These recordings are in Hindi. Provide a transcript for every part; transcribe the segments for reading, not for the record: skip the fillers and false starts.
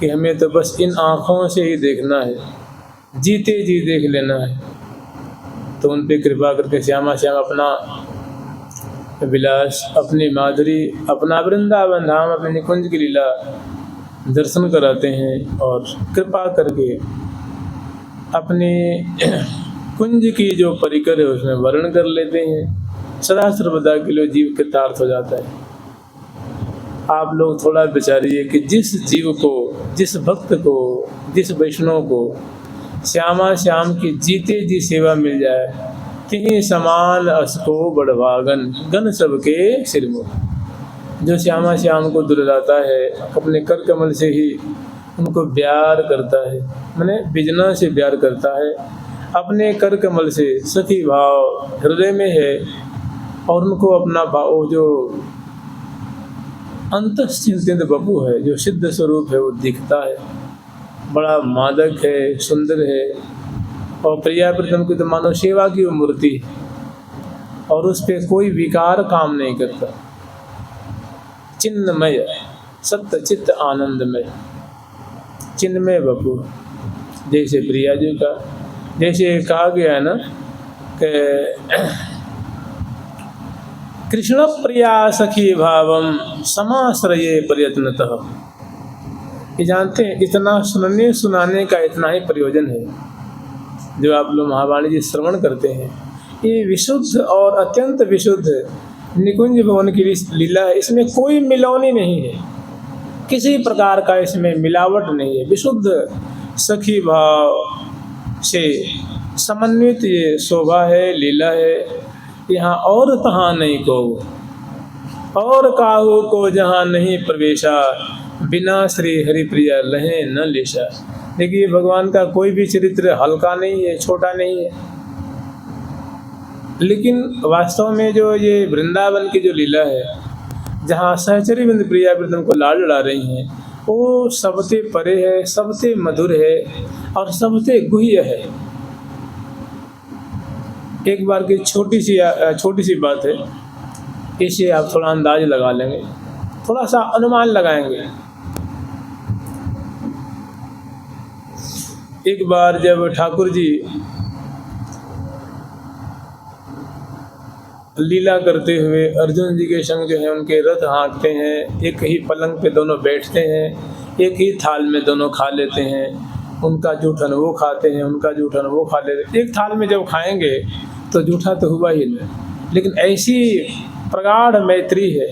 कि हमें तो बस इन आँखों से ही देखना है, जीते जी देख लेना है। तो उन पे कृपा करके श्यामा श्याम अपना विलास, अपनी माधुरी, अपना वृंदावन धाम, अपने निकुंज की लीला दर्शन कराते हैं और कृपा करके अपने कुंज की जो परिकर है उसमें वर्ण कर लेते हैं। सदा सर्वदा के लिए जीव कृतार्थ हो जाता है। आप लोग थोड़ा विचारिए कि जिस जीव को, जिस भक्त को, जिस वैष्णव को श्यामा श्याम की जीते जी सेवा मिल जाए, तिन्हीं समान असको बढ़वागन गन सबके सिर मुँह। जो श्यामा श्याम को दुलाता है, अपने कर कमल से ही उनको प्यार करता है, माने बिजना से प्यार करता है, अपने कर कमल से सखी भाव हृदय में है और उनको अपना भाव जो अंतःचिंतित बपू है, जो सिद्ध स्वरूप है, वो दिखता है, बड़ा मादक है, सुंदर है और प्रियाप्रीतम की तो मानव सेवा की वो मूर्ति और उस पर कोई विकार काम नहीं करता। चिन्मय, सत्य चित्त आनंदमय, चिन्मय बपू। जैसे प्रिया जी का, जैसे कहा गया है ना कि कृष्ण प्रिया सखी भावम समाश्रये प्रयत्नतः। ये जानते हैं इतना सुनने सुनाने का इतना ही प्रयोजन है जो आप लोग महावाणी जी श्रवण करते हैं। ये विशुद्ध और अत्यंत विशुद्ध निकुंज भवन की लीला है। इसमें कोई मिलौनी नहीं है, किसी प्रकार का इसमें मिलावट नहीं है। विशुद्ध सखी भाव से समन्वित ये शोभा है, लीला है। यहाँ और तहाँ नहीं को, और काहू को जहाँ नहीं प्रवेशा, बिना श्री हरिप्रिया लहे न लेशा। देखिए भगवान का कोई भी चरित्र हल्का नहीं है, छोटा नहीं है, लेकिन वास्तव में जो ये वृंदावन की जो लीला है, जहाँ सहचरी बिंद प्रिया प्रीतम को लाड लड़ा रही हैं, वो सबसे परे है, सबसे मधुर है और सबसे गुह्य है। एक बार की छोटी सी बात है, इसे आप थोड़ा अंदाज लगा लेंगे, थोड़ा सा अनुमान लगाएंगे। एक बार जब ठाकुर जी लीला करते हुए अर्जुन जी के संग जो है उनके रथ हाँकते हैं, एक ही पलंग पे दोनों बैठते हैं, एक ही थाल में दोनों खा लेते हैं, उनका जूठन वो खाते हैं, उनका जूठन वो खा लेते हैं। एक थाल में जब खाएंगे तो जूठा तो हुआ ही नहीं, लेकिन ऐसी प्रगाढ़ मैत्री है,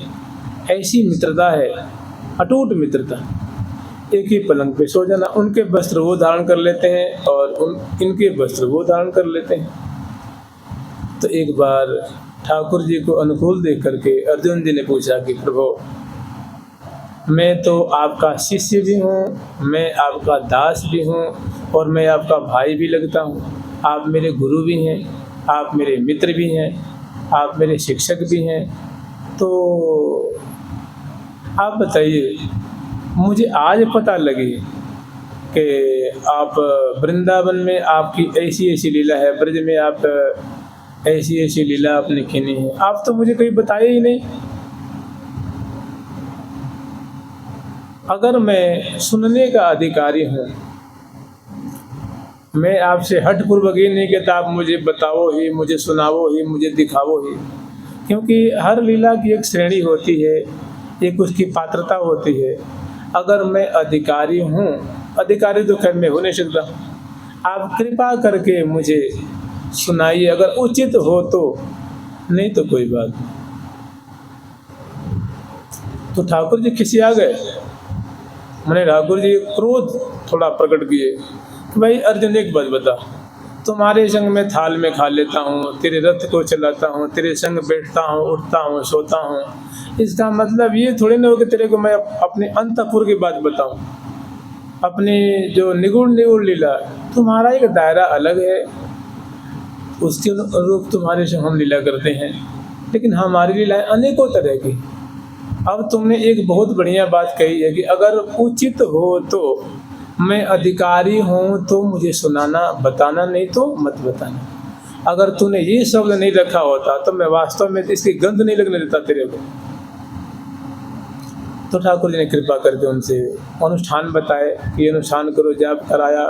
ऐसी मित्रता है, अटूट मित्रता। एक ही पलंग पे सो जाना, उनके वस्त्र वो धारण कर लेते हैं और इनके वस्त्र वो धारण कर लेते हैं। तो एक बार ठाकुर जी को अनुकूल देख करके अर्जुन जी ने पूछा कि प्रभु, मैं तो आपका शिष्य भी हूँ, मैं आपका दास भी हूँ और मैं आपका भाई भी लगता हूँ। आप मेरे गुरु भी हैं, आप मेरे मित्र भी हैं, आप मेरे शिक्षक भी हैं। तो आप बताइए, मुझे आज पता लगी कि आप वृंदावन में आपकी ऐसी ऐसी लीला है, ब्रज में आप ऐसी ऐसी लीला आपने खेनी है, आप तो मुझे कहीं बताए ही नहीं। अगर मैं सुनने का अधिकारी हूँ, मैं आपसे हठपूर्वक ये नहीं कहता आप मुझे बताओ ही, मुझे सुनाओ ही, मुझे दिखाओ ही, क्योंकि हर लीला की एक श्रेणी होती है, एक उसकी पात्रता होती है। अगर मैं अधिकारी हूँ, अधिकारी तो खैर मैं हो नहीं सकता, आप कृपा करके मुझे सुनाइए, अगर उचित हो तो, नहीं तो कोई बात नहीं। तो ठाकुर जी खिसिया गए, मैंने ठाकुर जी क्रोध थोड़ा प्रकट किए कि भाई अर्जुन एक बात बता, तुम्हारे संग मैं थाल में खा लेता हूँ, तेरे रथ को चलाता हूँ, तेरे संग बैठता हूँ, उठता हूँ, सोता हूँ, इसका मतलब ये थोड़ी ना हो कि तेरे को मैं अपने अंतःपुर की बात बताऊँ। अपनी जो निगुण लीला, तुम्हारा एक दायरा अलग है, उसके अनुरूप तुम्हारे संग हम लीला करते हैं, लेकिन हमारी लीलाएं अनेकों तरह की। अब तुमने एक बहुत बढ़िया बात कही है कि अगर उचित हो तो, मैं अधिकारी हूँ तो मुझे सुनाना, बताना, नहीं तो मत बताना। अगर तूने ये शब्द नहीं रखा होता तो मैं वास्तव में इसकी गंध नहीं लगने देता तेरे को। तो ठाकुर जी ने कृपा करके उनसे अनुष्ठान बताए कि ये अनुष्ठान करो। जाप कराया,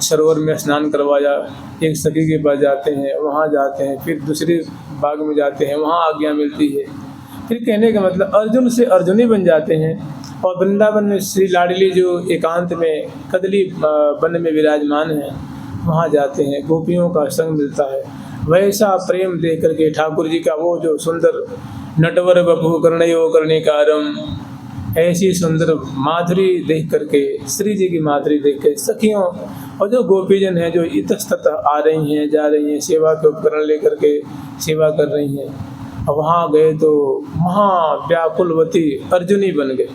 सरोवर में स्नान करवाया, एक सखी के पास जाते हैं, वहाँ जाते हैं, फिर दूसरे बाग में जाते हैं, वहाँ आज्ञा मिलती है। फिर कहने का मतलब अर्जुन से अर्जुन ही बन जाते हैं। और वृंदावन में श्री लाडली जो एकांत में कदली वन में विराजमान है, वहाँ जाते हैं, गोपियों का संग मिलता है। वैसा प्रेम देख करके ठाकुर जी का वो जो सुंदर नटवर बपु कर्णयो कर्णिकारम, ऐसी सुंदर माधुरी देख करके, श्री जी की माधुरी देख कर सखियों और जो गोपीजन हैं जो इतस्तत आ रही हैं, जा रही हैं, सेवा के उपकरण लेकर के सेवा कर रही हैं, और वहाँ गए तो महाव्याकुलवती अर्जुनी बन गए।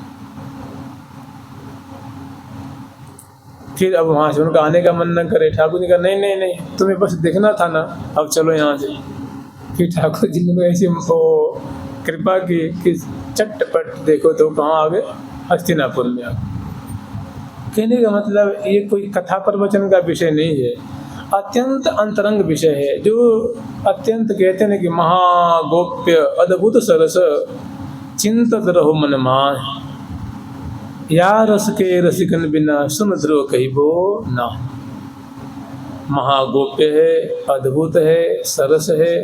फिर अब वहाँ से उनका आने का मन न करे। ठाकुर जी का नहीं नहीं नहीं, तुम्हें बस देखना था ना, अब चलो यहाँ से। फिर ठाकुर जी ने ऐसी कृपा की कि चटपट देखो तो कहाँ आ गए, हस्तिनापुर में आ गए। कहने का मतलब ये कोई कथा प्रवचन का विषय नहीं है, अत्यंत अंतरंग विषय है, जो अत्यंत कहते हैं कि महागोप्य अद्भुत सरस चिंतत रहो मन माह, या रस के रसिकन बिना सुन ध्रुव कहिबो ना। महागोप्य है, अद्भुत है, सरस है,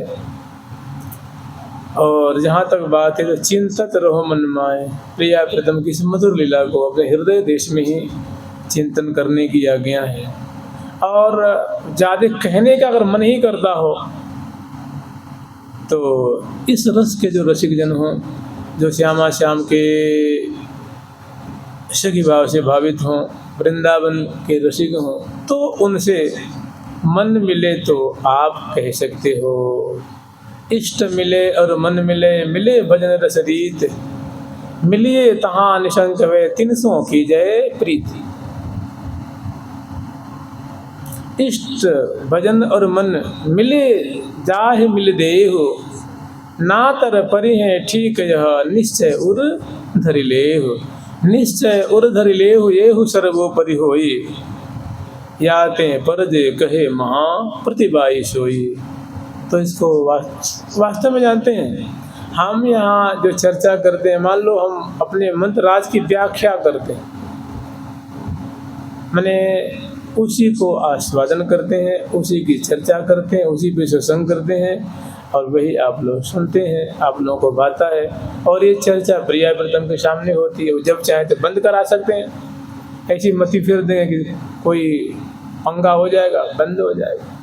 और जहाँ तक बात है तो चिंतत रहो मन माए, प्रिया प्रीतम की मधुर लीला को अपने हृदय देश में ही चिंतन करने की आज्ञा है। और ज़्यादा कहने का अगर मन ही करता हो तो इस रस के जो रसिक जन हों, जो श्यामा श्याम के सखी भाव से भावित हों, वृंदावन के रसिक हों, तो उनसे मन मिले तो आप कह सकते हो, इष्ट मिले और मन मिले, मिले भजन रस रीत, मिलिए तहाँ निशंक वे तिनसों की जय प्रीति। इष्ट भजन और मन मिले जाहि मिल देहु, ना तर परि है ठीक यह निश्चय उर धरि लेहु। निश्चय उर धरि लेहु येहु सर्वोपरि होई, याते पर जे कहे महा प्रतिभाई सोई। तो इसको वास्तव में जानते हैं, हम यहाँ जो चर्चा करते हैं, मान लो हम अपने मंत्र राज की व्याख्या करते हैं, मैंने उसी को आस्वादन करते हैं, उसी की चर्चा करते हैं, उसी पे सत्संग करते हैं, और वही आप लोग सुनते हैं, आप लोगों को भाता है। और ये चर्चा प्रिया प्रीतम के सामने होती है, वो जब चाहे तो बंद करा सकते हैं, ऐसी मति फिर देंगे कि कोई पंगा हो जाएगा, बंद हो जाएगा।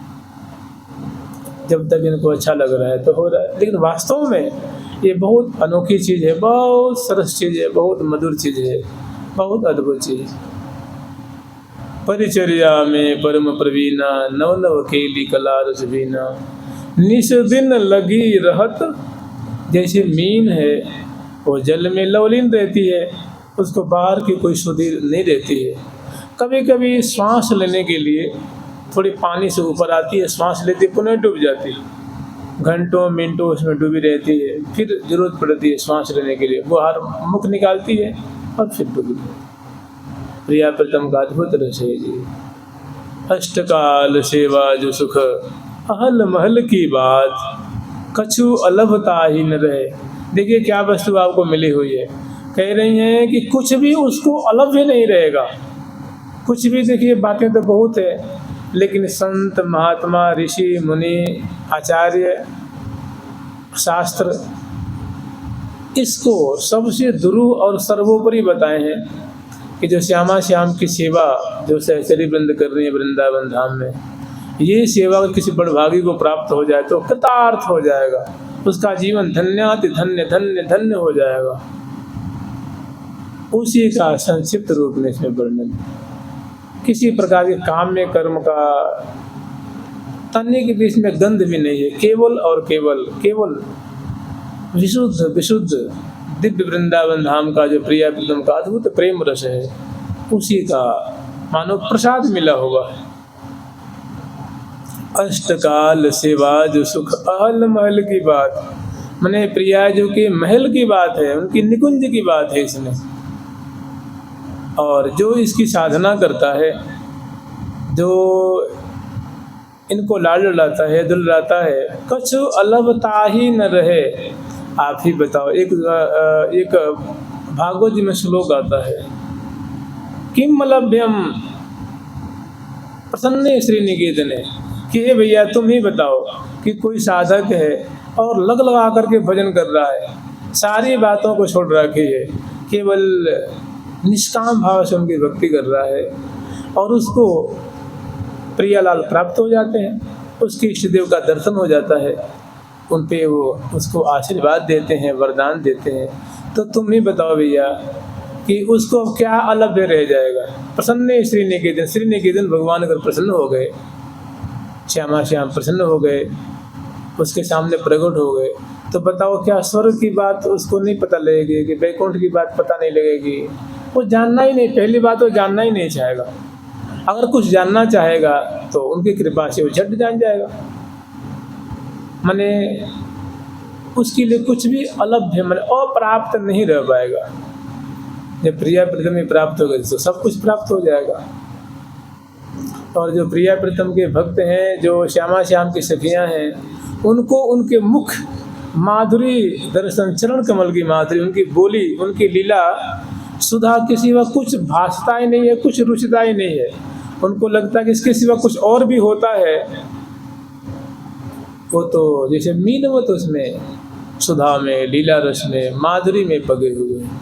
जब तक इनको अच्छा लग रहा है तो हो रहा है, लेकिन वास्तव में ये बहुत अनोखी चीज़ है, बहुत सरस चीज़ है, बहुत मधुर चीज़ है, बहुत अद्भुत चीज़ है। परिचर्या में परम प्रवीणा, नव नव केली कला रस बीना, निस दिन लगी रहत। जैसे मीन है वो जल में लवलीन रहती है, उसको बाहर की कोई सुधि नहीं रहती है। कभी कभी श्वास लेने के लिए थोड़ी पानी से ऊपर आती है, श्वास लेती पुनः डूब जाती है, घंटों मिनटों उसमें डूबी रहती है, फिर जरूरत पड़ती है श्वास लेने के लिए, वो हर मुख निकालती है और फिर डूबी। प्रिया प्रीतम का अद्भुत रस है जी। अष्टकाल सेवा जो सुख अहल महल की बात, कछु अलभता ही न रहे। देखिए क्या वस्तु आपको मिली हुई है, कह रही हैं कि कुछ भी उसको अलभ्य नहीं रहेगा, कुछ भी। देखिए बातें तो बहुत है, लेकिन संत महात्मा ऋषि मुनि आचार्य शास्त्र इसको सबसे ध्रुव और सर्वोपरि बताए हैं कि जो श्यामा श्याम की सेवा जो सहचरी वृंद कर रही है वृंदावन धाम में, ये सेवा किसी बड़भागी को प्राप्त हो जाए तो कृतार्थ हो जाएगा, उसका जीवन धन्याति धन्य धन्य धन्य हो जाएगा। उसी का संक्षिप्त रूप में इसमें वर्णन, किसी प्रकार के काम में कर्म का तन्ने के बीच में गंध भी नहीं है, केवल और केवल केवल विशुद्ध विशुद्ध दिव्य वृंदावन धाम का जो प्रिया प्रीतम का अद्भुत प्रेम रस है, उसी का मानो प्रसाद मिला होगा। अष्टकाल सेवा जो सुख अहल महल की बात, मैंने प्रिया जो के महल की बात है, उनकी निकुंज की बात है इसमें। और जो इसकी साधना करता है, जो इनको लाड लाता है, दुलाता है, कुछ अलभता ही न रहे। आप ही बताओ, एक भागवत जी में श्लोक आता है, किम लभ्यम प्रसन्न श्री निकेतने, कि हे भैया तुम ही बताओ कि कोई साधक है और लग लगा करके भजन कर रहा है, सारी बातों को छोड़ रखी है, केवल निष्काम भाव से उनकी भक्ति कर रहा है और उसको प्रियालाल प्राप्त हो जाते हैं, उसके इष्ट देव का दर्शन हो जाता है, उन पे वो उसको आशीर्वाद देते हैं, वरदान देते हैं। तो तुम ही बताओ भैया कि उसको अब क्या अलभ्य रह जाएगा। प्रसन्न श्री निकेतन, श्री निकेतन भगवान अगर प्रसन्न हो गए, श्यामा श्याम प्रसन्न हो गए, उसके सामने प्रकट हो गए, तो बताओ क्या स्वर्ग की बात उसको नहीं पता लगेगी कि वैकुंठ की बात पता नहीं लगेगी। वो जानना ही नहीं, पहली बात वो जानना ही नहीं चाहेगा। अगर कुछ जानना चाहेगा तो उनकी कृपा से वो झट जान जाएगा। माने उसके लिए कुछ भी अलभ्य माने अप्राप्त नहीं रह पाएगा। जब प्रिया प्रीतम ही प्राप्त हो गए तो सब कुछ प्राप्त हो जाएगा। और जो प्रिया प्रीतम के भक्त हैं, जो श्यामा श्याम की सखियां हैं, उनको उनके मुख माधुरी दर्शन, चरण कमल की माधुरी, उनकी बोली, उनकी लीला सुधा के सिवा कुछ भासता ही नहीं है, कुछ रुचता ही नहीं है। उनको लगता है कि इसके सिवा कुछ और भी होता है। वो तो जैसे मीनवत उसमें सुधा में, लीला रस में, माधुरी में पगे हुए हैं।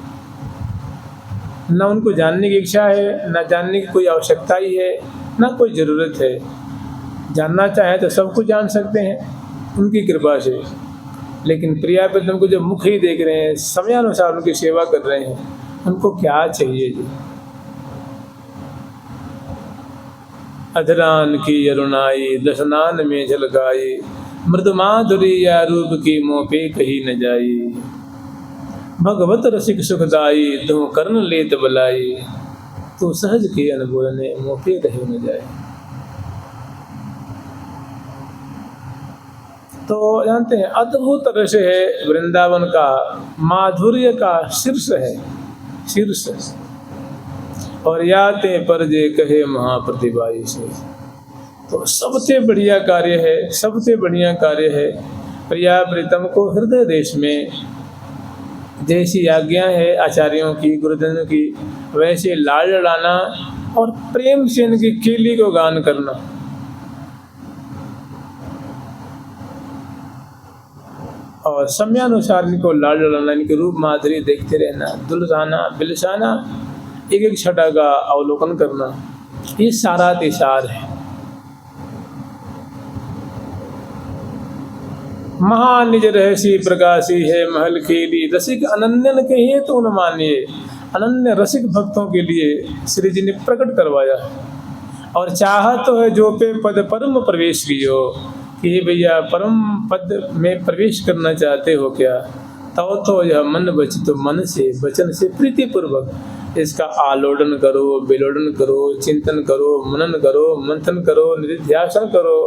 न उनको जानने की इच्छा है, न जानने की कोई आवश्यकता ही है, न कोई ज़रूरत है। जानना चाहे तो सब कुछ जान सकते हैं उनकी कृपा से। लेकिन प्रिया प्रीतम को जब मुख ही देख रहे हैं, समयानुसार उनकी सेवा कर रहे हैं, उनको क्या चाहिए जी। अधरान की अरुणाई दसनान में झलकाई, मृदु माधुरी या रूप की मोह पे कही न जाई। भगवत रसिक सुखदाई तुम कर्ण लेत बलाई, तो सहज के अनबोलने मोह पे कही न जाए। तो जानते हैं अद्भुत रस है वृंदावन का, माधुर्य का शीर्ष है, शीर्ष। और याते पर जे कहे महाप्रतिभाई से, तो सबसे बढ़िया कार्य है, सबसे बढ़िया कार्य है प्रिया प्रीतम को हृदय देश में जैसी आज्ञा है आचार्यों की, गुरुजनों की, वैसे लाड़ लड़ाना और प्रेम से इनकी कीली को गान करना। और समयानुसार इनको लाड़ लड़ाना, इनके रूप माधुरी देखते रहना, दुलसाना बिलसाना, एक एक छटा का अवलोकन करना, ये सारा तिसार है। महानिज रहसी प्रकाशी है महल खेली, रसिक अनन्यन के ही तो न मानिए। अनन्य रसिक भक्तों के लिए श्री जी ने प्रकट करवाया है। और चाहत तो है जो पे पद परम प्रवेश कियो, कि भैया परम पद में प्रवेश करना चाहते हो क्या, तो यह मन बचित मन से वचन से प्रीति पूर्वक इसका आलोडन करो, विलोडन करो, चिंतन करो, मनन करो, मंथन करो, निधिध्यासन करो,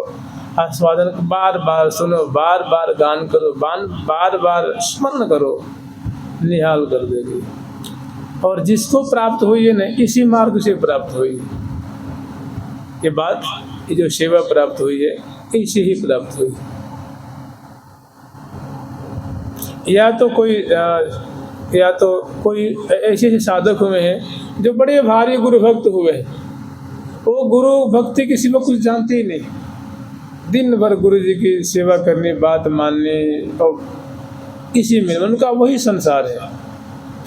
आस्वादन, बार बार सुनो, बार बार गान करो, बार बार स्मरण करो, निहाल कर देगी। और जिसको प्राप्त हुई है ना, इसी मार्ग से प्राप्त हुई ये बात, ये जो सेवा प्राप्त हुई है इसी ही प्राप्त हुई। या तो कोई ऐसे साधक हुए हैं जो बड़े भारी गुरु भक्त हुए हैं, वो गुरु भक्ति के सिवा कुछ जानते ही नहीं, दिन भर गुरु जी की सेवा करने, बात मानने और इसी में उनका वही संसार है।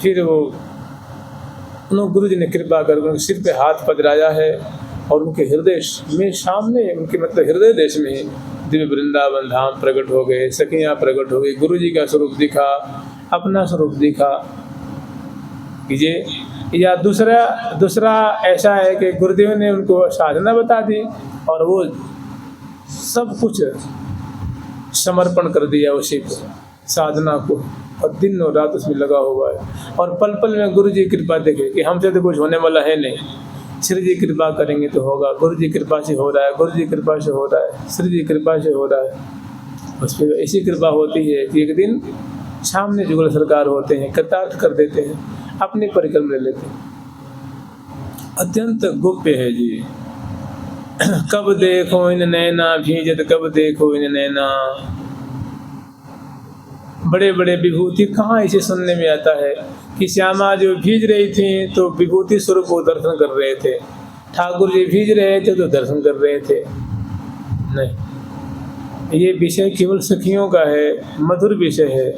फिर वो उन्होंने गुरु जी ने कृपा कर उनके सिर पे हाथ पधराया है और उनके हृदय में सामने, उनके मतलब हृदय देश में दिव्य वृंदावन धाम प्रकट हो गए, सखियाँ प्रकट हो गई, गुरु जी का स्वरूप दिखा, अपना स्वरूप दिखा कीजिए। या दूसरा ऐसा है कि गुरुदेव ने उनको साधना बता दी और वो सब कुछ समर्पण कर दिया उसी को, साधना को, और दिन और रात उसमें लगा हुआ है। और पल पल में गुरु जी कृपा देखे कि हमसे तो कुछ होने वाला है नहीं, श्री जी कृपा करेंगे तो होगा, गुरु जी कृपा से हो रहा है, गुरु जी कृपा से हो रहा है, श्री जी कृपा से हो रहा है। उस पर ऐसी कृपा होती है कि एक दिन सामने जुगल सरकार होते हैं, कृतार्थ कर देते हैं, अपनी परिक्रम ले लेते हैं। अत्यंत गुप्य है जी। कब देखो इन नैना भीजत, कब देखो इन नैना। बड़े बड़े विभूति कहाँ ऐसे सुनने में आता है कि श्यामा जो भीज रही थी तो विभूति स्वरूप वो दर्शन कर रहे थे, ठाकुर जी भीज रहे थे तो दर्शन कर रहे थे। नहीं, ये विषय केवल सखियों का है, मधुर विषय है,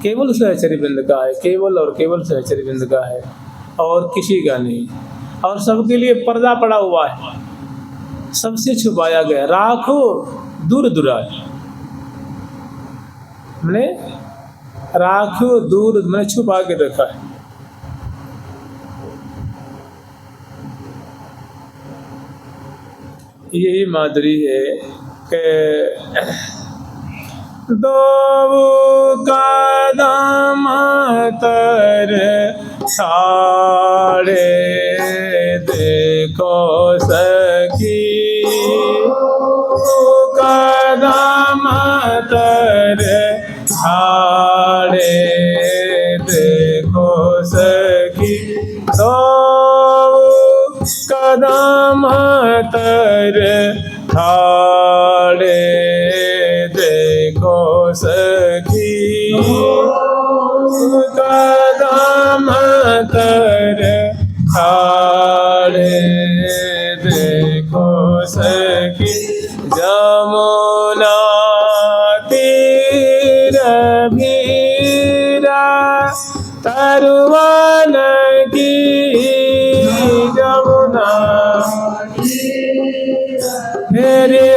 केवल सहचरी वृंद का है, केवल और केवल सहचरी वृंद का है और किसी का नहीं। और सबके लिए पर्दा पड़ा हुआ है, सबसे छुपाया गया, राखो दूर दुराय, मैंने राखो दूर, मैंने छुपा के रखा है। यही माधुरी है कि दो कदम तर छाड़े देखो सखी, कदम तर छाड़े देखो सखी, दो कदम तर छाड़े देखो सखी, कदम तर छाड़े देखो सखी, जमुना तीर भीरा तरुवन की, जमुना मेरे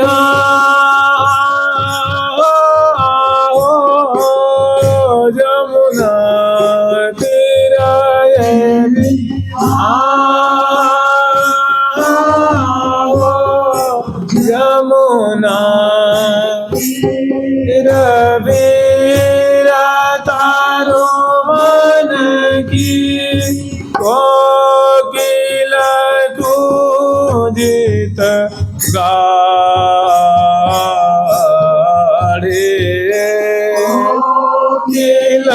जमुना तेरा जमुना रवीरा तारो मन की, कोकिल कूजित गाढ़े, कोकिल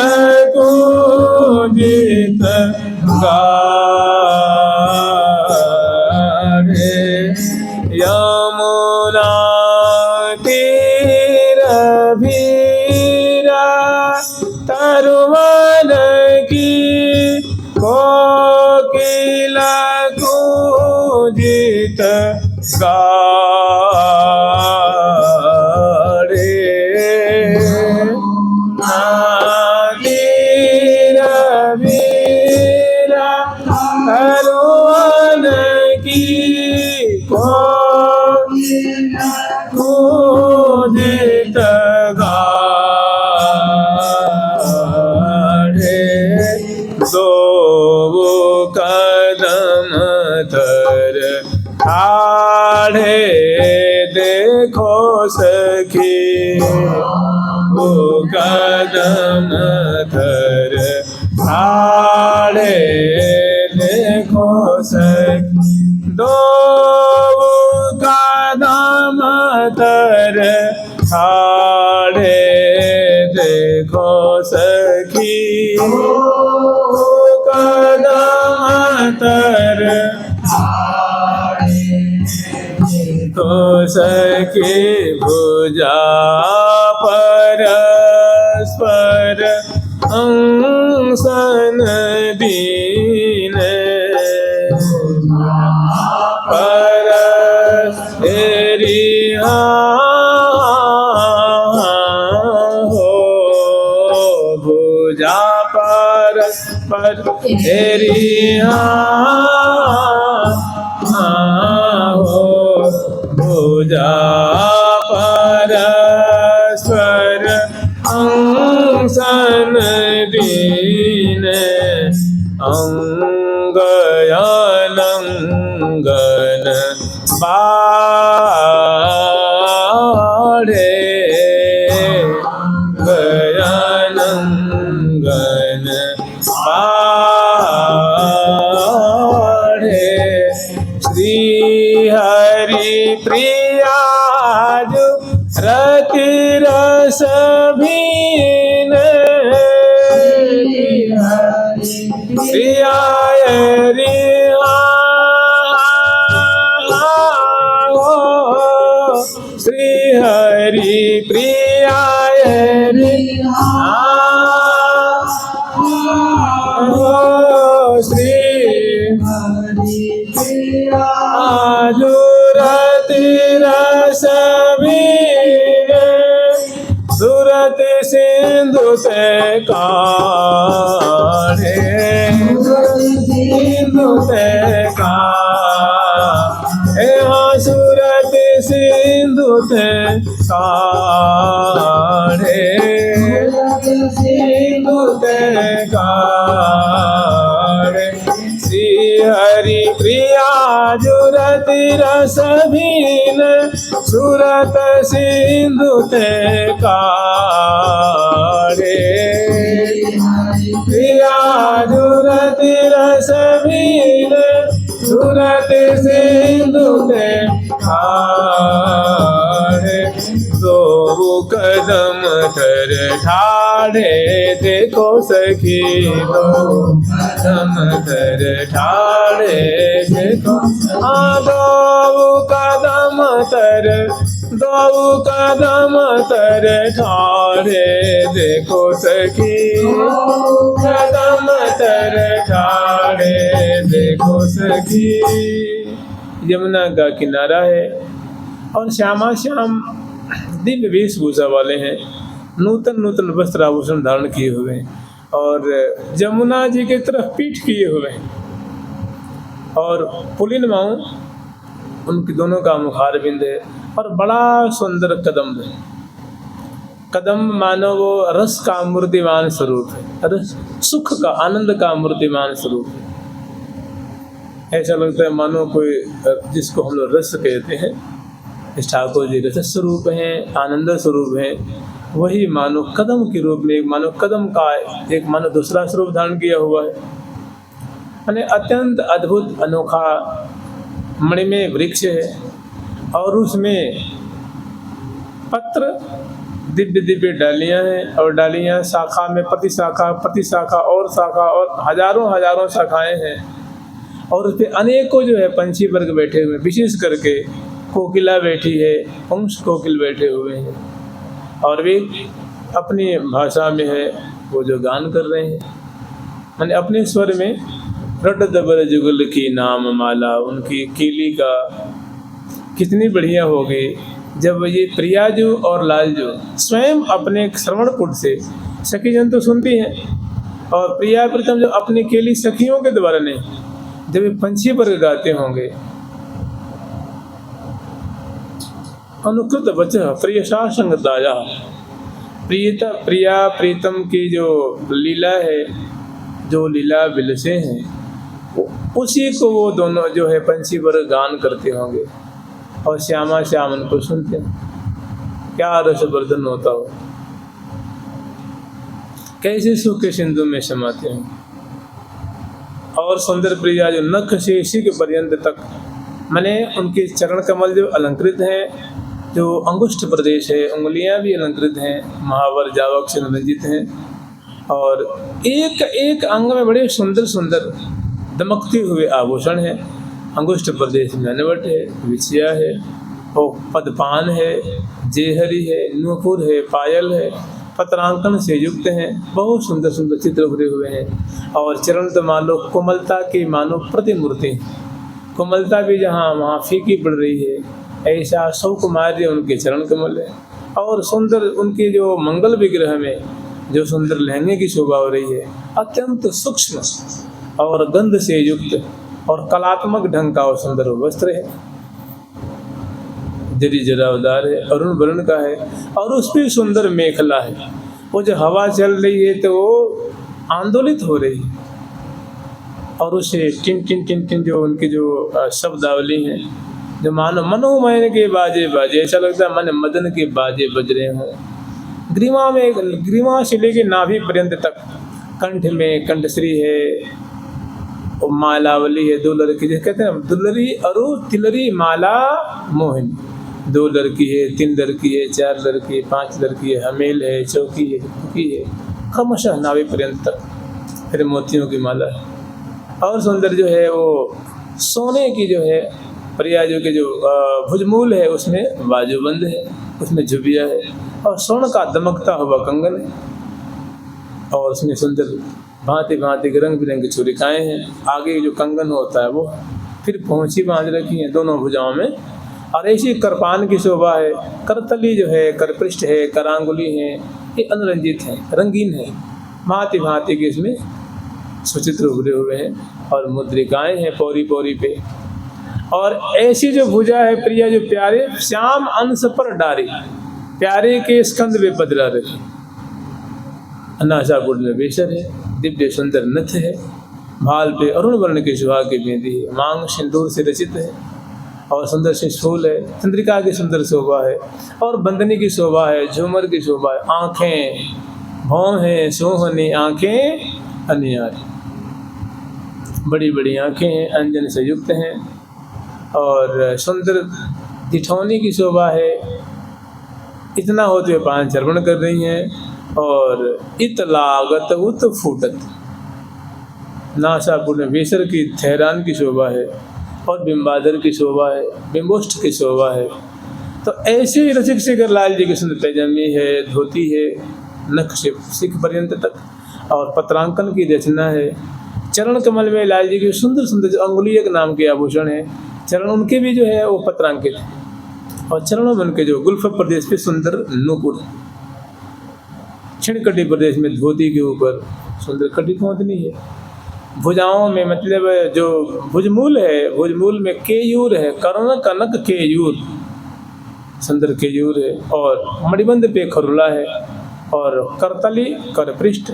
कूजित गाढ़े, यमुना तीर भीरा तरुवन की, कोकिल कूजित गाढ़े, तीर भीरा तरुवन की, कोकिल कूजित गाढ़े, दो कदम तर छाड़े देखो सखी, वो कदम तर छाड़े देखो सखी, दो कदम तर छाड़े देखो सखी, कदम तर तो सखी, भुजा परस्पर अंसन दीन, परस तेरी हो, भुजा परस्पर तेरी हो, भुजा परस्पर अंसन दीन, अंगयानंगन बाढ़े, गयानंगन बाढ़े, श्री हरि प्रिया जो रति रस भीन, प्रिया श्री हरि प्रिया आजुरति रस बीन सूरत सिंधु ते काढ़े सिंधु ते काढ़े सूरत सिंधु ते काढ़े सिंधु ते काढ़े श्री हरि प्रिया जुरति रस भीन सूरत सिंधु ते काढ़े प्रिया जुरति रस भीन सूरत सिंधु ते काढ़े दो कदम कर ठाड़े देखो सखी दो कदम कर ठाड़े देखो दो कदम तर ठाड़े देखो सखी कदम तर ठाड़े देखो सखी। यमुना का किनारा है और श्यामा श्याम दिव्य वेशभूषा वाले हैं, नूतन नूतन वस्त्र आभूषण धारण किए हुए हैं और जमुना जी की तरफ पीठ किए हुए हैं और पुलिन माऊ उनकी दोनों का मुखार बिंद है और बड़ा सुंदर कदम है। कदम मानो वो रस का मूर्तिमान स्वरूप है, रस सुख का आनंद का मूर्तिमान स्वरूप है। ऐसा लगता है मानो कोई जिसको हम लोग रस कहते हैं, ठाकुर जी रस स्वरूप हैं, आनंद स्वरूप हैं, वही मानो कदम के रूप में एक मानो कदम का एक मानो दूसरा स्वरूप धारण किया हुआ है। यानी अत्यंत अद्भुत अनोखा मणिमय वृक्ष है और उसमें पत्र दिव्य दिव्य डालियां हैं और डालियां शाखा में प्रति शाखा और हजारों हजारों शाखाएं हैं और उस पर अनेकों जो है पंछी वर्ग बैठे हुए, विशेष करके कोकिला बैठी है, पंक्ष कोकिल बैठे हुए हैं और वे अपनी भाषा में है वो जो गान कर रहे हैं, मैंने अपने स्वर में रट दबर जुगल की नाम माला। उनकी केली का कितनी बढ़िया हो गई जब ये प्रियाजू और लालजू स्वयं अपने श्रवण कुट से सखी जन तो सुनती हैं और प्रिया प्रथम जो अपनी केली सखियों के द्वारा नहीं, जब ये पंछी पर गाते होंगे अनुकृत वचः प्रियसा संगताया, प्रिया प्रीतम की जो लीला है, जो लीला विलसे हैं, उसी को वो दोनों जो है पंछी पर गान करते होंगे और श्यामा श्याम उनको सुनते हैं। क्या रसवर्धन होता हो, कैसे सुख के सिंधु में समाते हैं। और सुंदर प्रिया जो नख से शिख पर्यंत तक, मैंने उनके चरण कमल जो अलंकृत हैं, जो अंगुष्ठ प्रदेश है, उंगलियां भी अलंकृत हैं, महावर जावक से रंजित हैं और एक एक अंग में बड़े सुंदर सुंदर दमकते हुए आभूषण है। अंगुष्ठ प्रदेश में अनवट है, विछिया है और पदपान है, जेहरी है, नूपुर है, पायल है, पत्रांकन से युक्त हैं, बहुत सुंदर सुंदर चित्र भरे हुए हैं और चरण तो मानो कोमलता की मानो प्रतिमूर्ति, कोमलता भी जहाँ वहाँ फीकी पड़ रही है, ऐसा सौकुमार्य उनके चरण कमल है। और सुंदर उनके जो मंगल विग्रह में जो सुंदर लहंगे की शोभा हो रही है, अत्यंत सूक्ष्म और गंध से युक्त और कलात्मक ढंग का और सुंदर वस्त्र है, जरी जरावदार है, अरुण वर्ण का है और उस पर सुंदर मेखला है। वो जो हवा चल रही है तो वो आंदोलित हो रही है और उसे टिन टिन टिन टिन जो उनकी जो शब्दावली हैं, जो मानो मनोमयन के बाजे बाजे, ऐसा लगता है मन मदन के बाजे बज रहे हों। ग्रीवा में, ग्रीवा से लेके नाभि पर्यंत तक कंठ में कंठश्री है और मालावली है, दो लड़की जैसे कहते हैं दुलरी अरु तिलरी माला मोहिनी, दो लड़की है, तीन लड़की है, चार लड़की है, पांच लड़की है, हमेल है, चौकी है, टुकी है, क्रमशः नाभि पर्यंत तक, फिर मोतियों की माला है और सुंदर जो है वो सोने की जो है प्रियाजू के जो भुजमूल है उसमें बाजूबंद है, उसमें झुबिया है और स्वर्ण का दमकता हुआ कंगन है और उसमें सुंदर भांति भांति के रंग बिरंगी छुरिकाएँ हैं। आगे जो कंगन होता है वो फिर पहुँची बांध रखी हैं दोनों भुजाओं में, और ऐसी करपान की शोभा है। करतली जो है, करपृष्ठ है, करांगुली है, ये अनरंजित है, रंगीन है, भांति भांति के इसमें सुचित्र उभरे हुए हैं, और मुद्रिकाएं हैं पौरी पौरी पे। और ऐसी जो भुजा है प्रिया जो प्यारे श्याम अंश पर डारी, प्यारे के स्कंद में बदला रही। नासापुर में बेसर है, दिव्य सुंदर नथ है, भाल पे अरुण वर्ण की सुहा की बिंदी है, मांग सिंदूर से रचित है, और सुंदर से फूल है, चंद्रिका की सुंदर शोभा है, और बंदनी की शोभा है, झूमर की शोभा है, आँखें भौं हैं सोहनी आँखें अनियारी, बड़ी बड़ी आँखें हैं, अंजन से युक्त हैं, और सुंदर दिठौनी की शोभा है। इतना होते हुए 5 चर्वण कर रही हैं, और इत लागत उत फूटत, नासापुर में बेसर की ठहरान की शोभा है, और बिंबादर की शोभा है, बिंबोष्ठ की शोभा है। तो ऐसे रसिक शेखर लाल जी की सुंदर पैजामी है, धोती है, नख से सिख पर्यंत तक, और पत्रांकन की रचना है। चरण कमल में लाल जी की सुंदर सुंदर जो अंगुलीयक नाम के आभूषण है, चरण उनके भी जो है वो पत्रांकित है, और चरणों में उनके जो गुल्फ प्रदेश पे सुंदर नूपुर, छिणकटी प्रदेश में धोती के ऊपर सुंदर कटी खोदनी है। भुजाओं में मतलब जो भुजमूल है, भुजमूल में केयूर है, कर्ण कनक केयूर, सुंदर केयूर है, और मणिबंध पे खरुला है, और करतली करपृष्ठ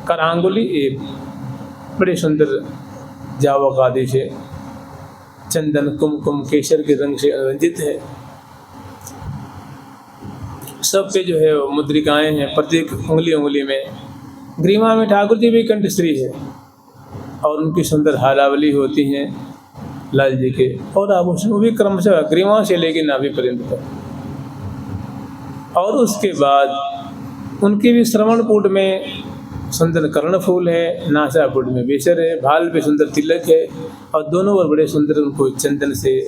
करांगुली एक बड़े सुंदर जावक आदि से चंदन कुमकुम केसर के रंग से रंजित है। सब पे जो है मुद्रिकाएं हैं, प्रत्येक उंगली उंगली में। ग्रीवा में ठाकुर जी भी कंठश्री है, और उनकी सुंदर हालावली होती हैं लाल जी के, और आभूषण वो भी क्रमशः ग्रीवा से लेकर नाभि पर्यंत तक। और उसके बाद उनके भी श्रवणकूट में सुंदर कर्णफूल है, नासापुट में बेसर है, भाल पे सुंदर तिलक है, और दोनों ओर बड़े सुंदर उनको चंदन से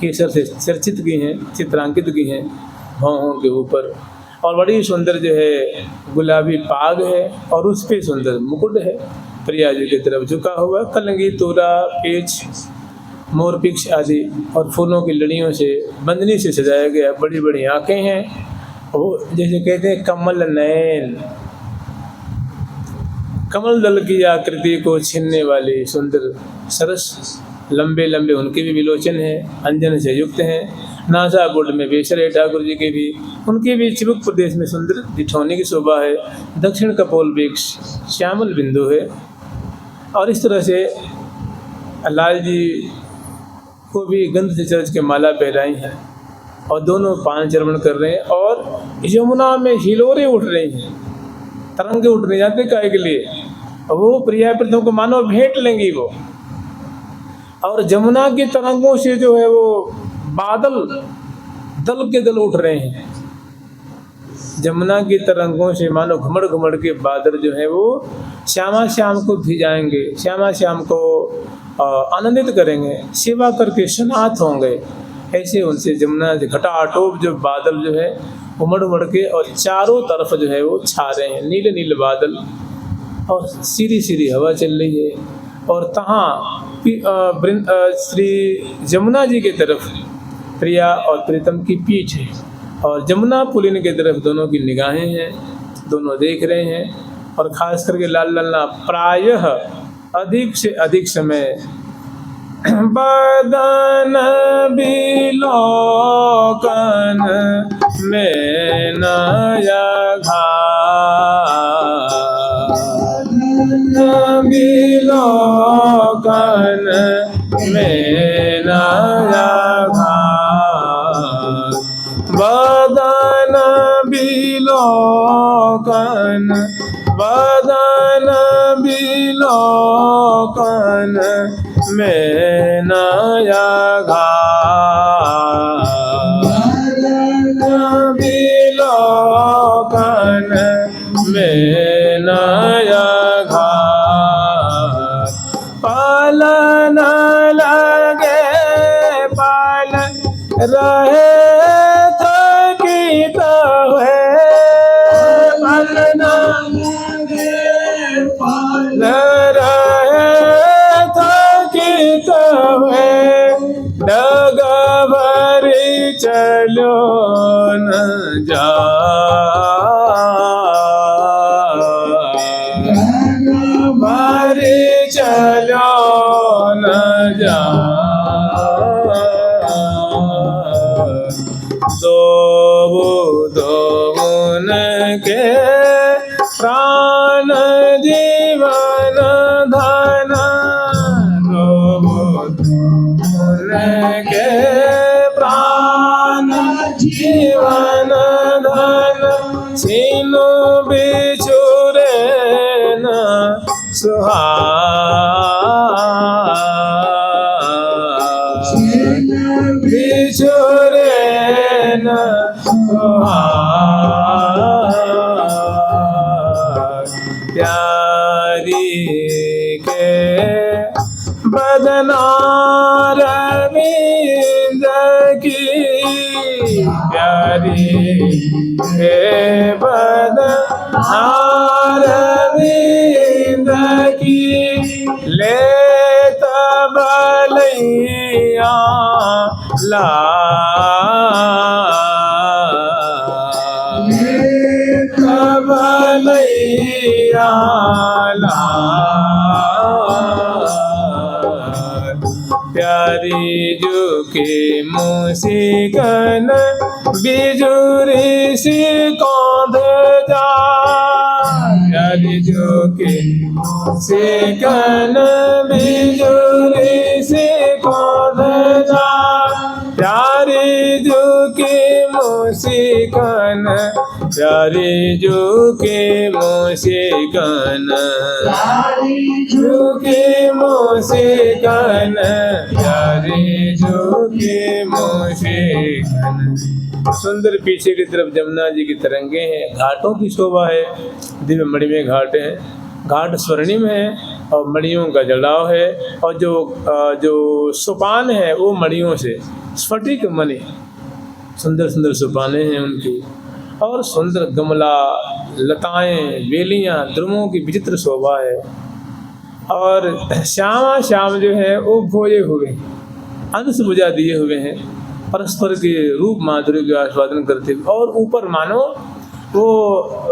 केसर से चर्चित की हैं, चित्रांकित की हैं भौहों के ऊपर। और बड़ी सुंदर जो है गुलाबी पाग है, और उस पर सुंदर मुकुट है, प्रिया जी की तरफ झुका हुआ, कलंगी तोरा पेच मोरपिक्ष आदि और फूलों की लड़ियों से बंदनी से सजाया गया। बड़ी बड़ी आँखें हैं, वो जैसे कहते हैं कमल नयन, कमल दल की आकृति को छीनने वाली सुंदर सरस, लंबे लंबे उनके भी विलोचन हैं, अंजन से युक्त हैं। नासापुट में बेसर है ठाकुर जी के भी, उनके भी चिबुक प्रदेश में सुंदर दिठौनी की शोभा है, दक्षिण कपोल वृक्ष श्यामल बिंदु है। और इस तरह से लाल जी को भी गंध से चर्च के माला पहराई हैं, और दोनों 5 चर्वण कर रहे हैं, और यमुना में हिलोरे उठ रही हैं, तरंगे उठ रही जाते काय के लिए, वो प्रिया प्रथम को मानो भेंट लेंगी वो। और जमुना की तरंगों से जो है वो बादल दल के दल उठ रहे हैं, जमुना की तरंगों से मानो घुमड़ घुमड़ के बादल जो है वो श्यामा श्याम को भिजाएंगे, श्यामा श्याम को आनंदित करेंगे, सेवा करके स्नात होंगे। ऐसे उनसे जमुना से घटाटोप जो बादल जो है उमड़ उमड़ के और चारों तरफ जो है वो छा रहे हैं, नीले नीले बादल, और सीधी सीधी हवा चल रही है। और तहाँ श्री जमुना जी की तरफ प्रिया और प्रीतम की पीठ है, और जमुना पुलिन की तरफ दोनों की निगाहें हैं, दोनों देख रहे हैं। और ख़ास करके लाल लल्ला प्रायः अधिक से अधिक समय बदन बिलोकन में नया बिलोकन में नया बदन बिलोकन, बदन बिलोकन में नया बिलोकन में नया पालन लगे पालन रहे थकित है, पालन लगे पालन रहे थकित डगा भरी चलो न जा, भरी चलो न जा, दोन के प्राण जीवन धन, के प्राण जीवन धन, छीनु बिछुरे न सुहार, बिछुरे न सुहार, प्यारी के बदनार रविंद की, प्यारी के बदनार रविंद की, लेता बलैया ला, लेता बलैया ला, प्यारी जो के मुसिकन बिजुरी सी कौंध जा, प्यारी जो के मुसिकन बिजुरी सी कौंध जा, प्यारी जो के मुसिकन, प्यारी जो के मुसिकन, प्यारी जो के मुसिकन, प्यारी जो के मुसिकन। सुंदर पीछे की तरफ जमुना जी की तरंगे हैं, घाटों की शोभा है, दिव्य मणिमय घाट हैं, घाट स्वर्णिम है और मणियों का जड़ाव है, और जो सोपान है वो मणियों से स्फटिक मणि, सुंदर सुंदर सोपाने हैं उनकी, और सुंदर गमला, लताएं, बेलियां, द्रुमों की विचित्र शोभा है, और श्यामा श्याम जो है वो भोजे हुए अंश बुझा दिए हुए हैं, परस्पर के रूप माधुर्य का आस्वादन करते हुए, और ऊपर मानो वो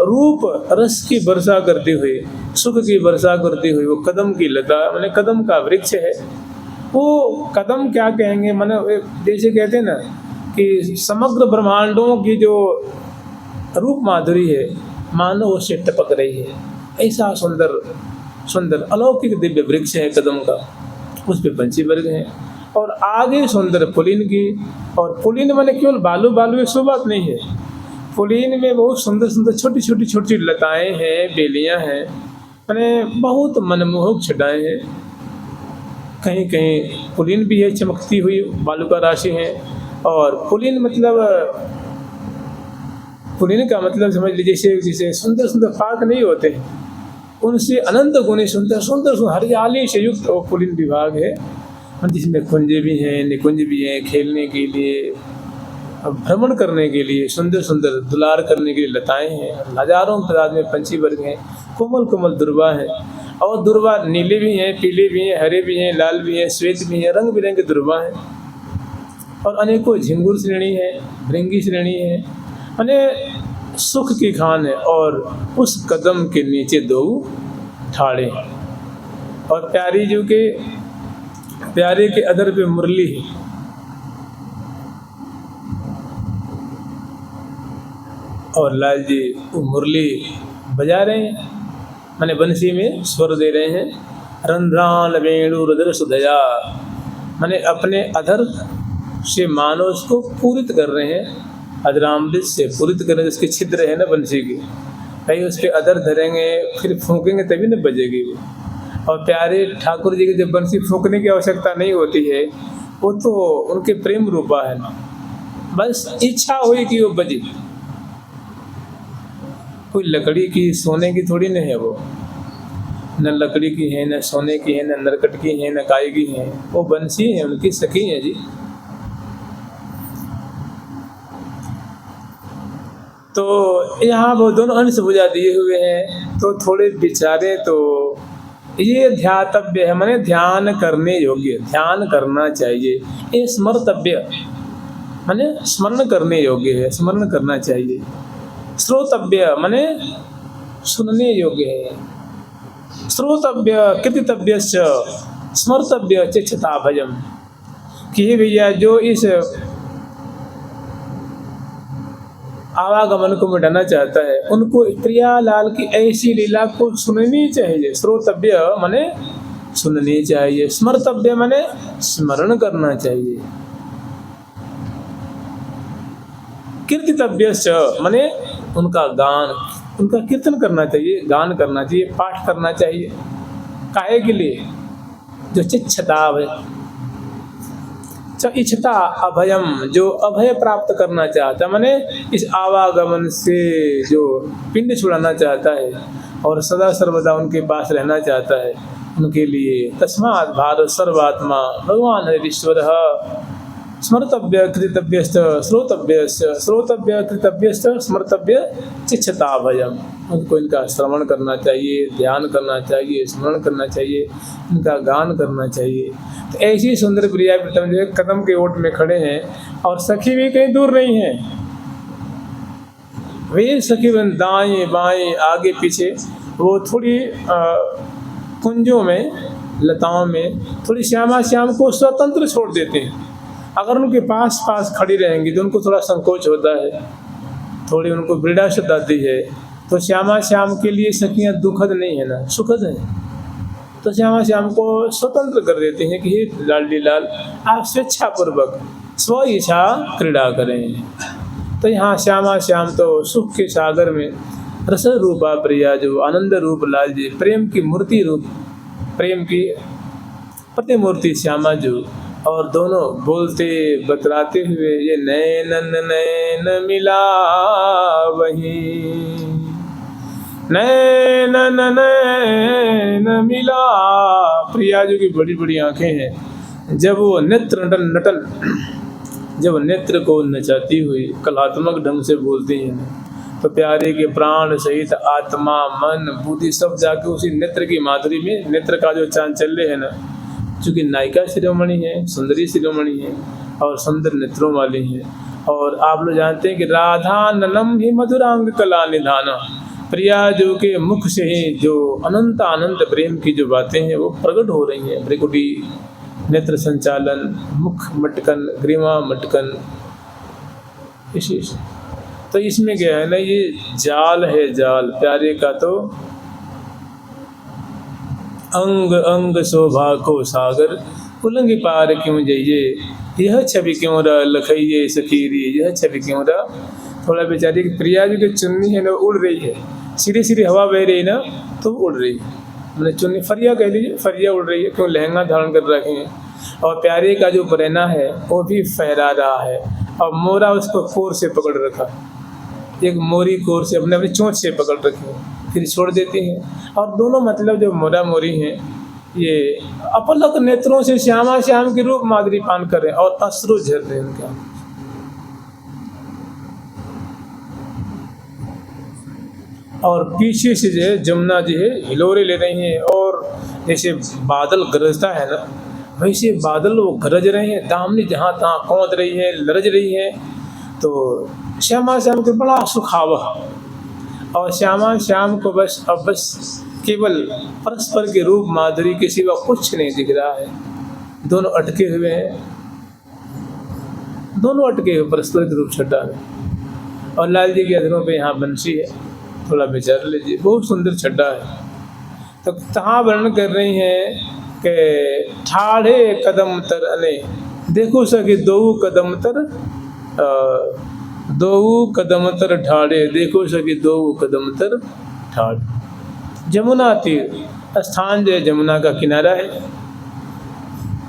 रूप रस की वर्षा करते हुए, सुख की वर्षा करते हुए, वो कदम की लता माने कदम का वृक्ष है, वो कदम क्या कहेंगे माने जैसे कहते हैं ना कि समग्र ब्रह्मांडों की जो रूप माधुरी है मानो उससे टपक रही है, ऐसा सुंदर सुंदर अलौकिक दिव्य वृक्ष है कदम का, उस पे पंछी वर्ग हैं, और आगे सुंदर पुलिन की, और पुलिन माने केवल बालू बालू एक सो बात नहीं है, पुलिन में बहुत सुंदर सुंदर छोटी छोटी छोटी लताएं हैं, बेलियां हैं, माने बहुत मनमोहक छटाएं हैं, कहीं कहीं पुलिन भी है चमकती हुई बालू का राशि है, और पुलिन मतलब पुलिन का मतलब समझ लीजिए जैसे सुंदर सुंदर पार्क नहीं होते, उनसे अनंत गुणी सुंदर सुंदर हरियाली से युक्त वो पुलिन विभाग है, जिसमें कुंज भी हैं, निकुंज भी हैं, खेलने के लिए, भ्रमण करने के लिए, सुंदर सुंदर दुलार करने के लिए लताएं हैं, हजारों तादाद में पंछी वर्ग हैं, कोमल कोमल दुर्वा है, और दुर्वा नीले भी हैं, पीले भी हैं, हरे भी हैं, लाल भी हैं, श्वेत भी हैं, रंग बिरंगे दुर्वा हैं, और अनेकों झिंगुर श्रेणी है, भृंगी श्रेणी है, माने सुख की खान है, और उस कदम के नीचे दो ठाड़े, और प्यारे के अधर पे मुरली है, और लाल जी वो मुरली बजा रहे हैं, माने बंसी में स्वर दे रहे हैं, रंध्राल वेणु रुद्र सुधया, माने अपने अधर से मानो उसको पूरित कर रहे हैं, अधरामृत से पूरित कर रहे हैं, उसके छिद्र है ना बंसी की, कहीं उसके अधर धरेंगे फिर फूंकेंगे तभी न बजेगी वो, और प्यारे ठाकुर जी की जब बंसी फूंकने की आवश्यकता नहीं होती है, वो तो उनके प्रेम रूपा है ना, बस इच्छा हुई कि वो बजे, कोई लकड़ी की सोने की थोड़ी नहीं है वो, न लकड़ी की है, न सोने की है, न नरकट की है, न काय की है, वो बंसी है, उनकी सखी है जी। तो यहाँ वो दोनों अंश बुझा दिए हुए हैं, तो थोड़े बेचारे तो ये ध्यातव्य है, माने ध्यान करने योग्य, ध्यान करना चाहिए। ये स्मर्तव्य माने स्मरण करने योग्य है, स्मरण करना चाहिए। श्रोतव्य माने सुनने योग्य है। श्रोतव्य कीर्तितव्यश्च स्मर्तव्य चिच्छता भयम, कि हे भैया जो इस आवागमन को मिटाना चाहता है उनको प्रियालाल की ऐसी लीला को सुननी चाहिए। श्रोतव्य माने सुननी चाहिए, स्मर्तव्य माने स्मरण करना चाहिए, कीर्तितव्यश्च माने उनका गान, उनका कीर्तन करना चाहिए, गान करना चाहिए, पाठ करना चाहिए। काहे के लिए? जो चिच्छता है, इच्छता अभयम, जो अभय प्राप्त करना चाहता है, माने इस आवागमन से जो पिंड छुड़ाना चाहता है और सदा सर्वदा उनके पास रहना चाहता है, उनके लिए तस्मात् भारत सर्वात्मा भगवान हरीश्वर स्मर्तव्य कृतव्यश्च श्रोतव्य कृतव्यश्च स्मर्तव्य चिच्छता भयम। उनको इनका श्रवण करना चाहिए, ध्यान करना चाहिए, स्मरण करना चाहिए, इनका गान करना चाहिए। तो ऐसी सुंदर प्रिया प्रीतम जो है कदम के ओट में खड़े हैं और सखी भी कहीं दूर नहीं है। वे सखी बन दाएं बाएं आगे पीछे, वो थोड़ी कुंजों में, लताओं में थोड़ी श्यामा श्याम को स्वतंत्र छोड़ देते हैं। अगर उनके पास पास खड़ी रहेंगी तो उनको थोड़ा संकोच होता है, थोड़ी उनको वृद्धाशत आती है। तो श्यामा श्याम के लिए सखियाँ दुखद नहीं है ना, सुखद है। तो श्यामा श्याम को स्वतंत्र कर देते हैं कि हे लाडली लाल, आप स्वेच्छापूर्वक स्व इच्छा क्रीड़ा करें। तो यहाँ श्यामा श्याम तो सुख के सागर में रस रूपा प्रिया, जो आनंद रूप लाल जी, प्रेम की मूर्ति रूप, प्रेम की प्रतिमूर्ति श्यामा जो, और दोनों बोलते बतलाते हुए ये नैनन नैन मिला वही, नैनन नैन मिला। प्रिया जो की बड़ी बड़ी आंखें हैं, जब वो नेत्र नटन जब नेत्र को नचाती हुई कलात्मक ढंग से बोलती हैं, तो प्यारे के प्राण सहित आत्मा मन बुद्धि सब जाके उसी नेत्र की माधुरी में, नेत्र का जो चांचल्य है ना, चूँकि नायिका शिरोमणि है, सुंदरी शिरोमणि है और सुंदर नेत्रों वाली है। और आप लोग जानते हैं कि राधा ननम ही मधुरांग कला निधाना, प्रिया जो के मुख से ही जो अनंत अनंत प्रेम की जो बातें हैं वो प्रकट हो रही हैं। भ्रिकुटी, नेत्र संचालन, मुख मटकन, ग्रीवा मटकन, विशेष। तो इसमें क्या है ना, ये जाल है, जाल प्यारे का तो अंग अंग शोभा को सागर, उलंग पार क्यों जाइए, यह छवि क्यों रा लखइये सखीरी, यह छवि क्यों रा। थोड़ा बेचारी की प्रिया जी की चुन्नी है ना उड़ रही है, सीधी सीधी हवा बह रही है ना तो उड़ रही है, मैंने चुन्नी फरिया कह लीजिए, फरिया उड़ रही है, क्यों लहंगा धारण कर रखे हैं। और प्यारे का जो बरैना है वो भी फहरा रहा है, और मोरा उसको कोर से पकड़ रखा, एक मोरी कोर से अपने अपनी चोंच से पकड़ रखी है, फिर छोड़ देते हैं। और दोनों मतलब जो मोरा मोरी हैं ये अपलक नेत्रों से श्यामा श्याम के रूप माधुरी पान कर रहे हैं और अश्रु झर रहे हैं उनका। और पीछे से जो है जमुना जी है हिलोरे ले रही हैं, और जैसे बादल गरजता है ना वैसे बादल वो गरज रहे हैं, दामनी जहाँ तहाँ कौंध रही है, लरज रही है। तो श्यामा श्याम को बड़ा सुखावह, और श्यामा श्याम को बस अब बस केवल परस्पर के रूप माधुरी के सिवा कुछ नहीं दिख रहा है। दोनों अटके हुए हैं, दोनों अटके हुए परस्पर के रूप छटा में। और लाल जी के अधरों पे यहाँ बंसी है, थोड़ा विचार लीजिए, बहुत सुंदर छटा है। तो कहाँ वर्णन कर रही हैं कि ठाढ़े कदम तर अने, देखो सके दो कदम तर, दो कदम तर ठाढ़े, देखो सके दो कदम तर ठाढ़े। जमुना तीर स्थान जो है यमुना का किनारा है,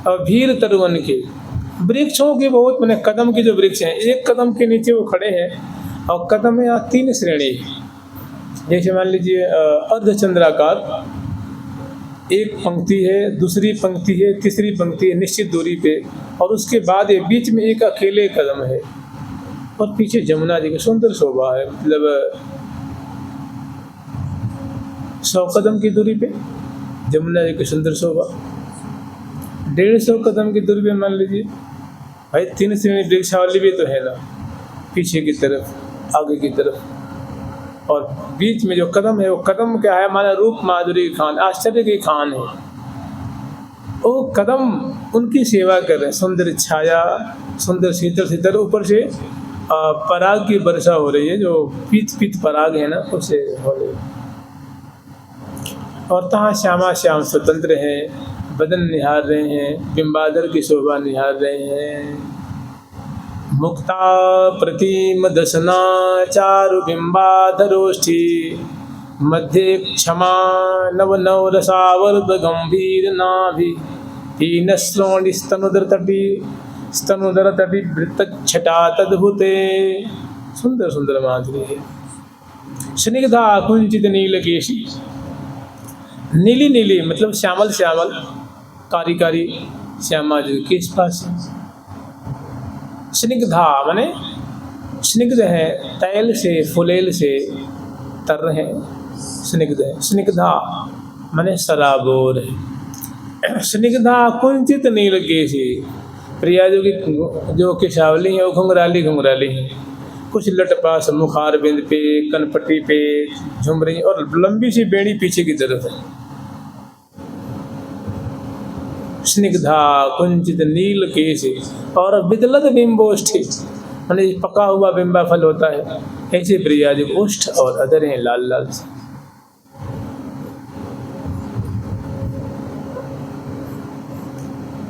और भीर तरुवन के वृक्षों के बहुत मैंने कदम के जो वृक्ष हैं, एक कदम के नीचे वो खड़े हैं, और कदम में यहाँ 3 श्रेणी, जैसे मान लीजिए अर्धचंद्राकार, एक पंक्ति है, दूसरी पंक्ति है, तीसरी पंक्ति है निश्चित दूरी पे, और उसके बाद ये बीच में एक अकेले कदम है, और पीछे जमुना जी की सुंदर शोभा है, मतलब 100 कदम की दूरी पे जमुना जी की सुंदर शोभा। 150 कदम की दूरी पे मान लीजिए भाई 3 श्रेणी वृक्षावली भी तो है ना, पीछे की तरफ आगे की तरफ, और बीच में जो कदम है वो कदम क्या है, माना रूप माधुरी की खान, आश्चर्य की खान है। वो कदम उनकी सेवा कर रहे हैं, सुंदर छाया, सुंदर शीतल शीतल, ऊपर से पराग की वर्षा हो रही है, जो पीत पीत पराग है ना उससे हो रही है। और तहाँ श्यामा श्याम स्वतंत्र हैं, बदन निहार रहे हैं, बिंबाधर की शोभा निहार रहे हैं। मुक्ता प्रतिम दशना चारु बिंबाधरोष्ठी, मध्य क्षमा नव नव रसावर्त गंभीर नाभि, तीन श्रोणी स्तनुदर तटी वृत्त छटा तद्भुते। सुंदर सुंदर माधुरी है। स्निग्धा कुंचित नील केशी, नीली नीली मतलब श्यामल श्यामल, कारी कारी श्यामा जी के पास। स्निग्धा माने स्निग्ध है, तैल से फुलेल से तर रहे, स्निग्ध है। स्निग्धा माने सराबोर है। स्निग्धा कुंचित नील केशी, प्रिया जो केशावली है वो घुंघराली घुंघराली है, कुछ लटपास मुखार बिंद पे, कनपट्टी पे झूम रही, और लंबी सी बेड़ी पीछे की तरफ है। स्निग्धा कुंचित नील केशी, और विदलत बिंबोष्ठी माने पका हुआ बिंबा फल होता है, ऐसे प्रिया जी ओष्ठ और अधर हैं लाल लाल से।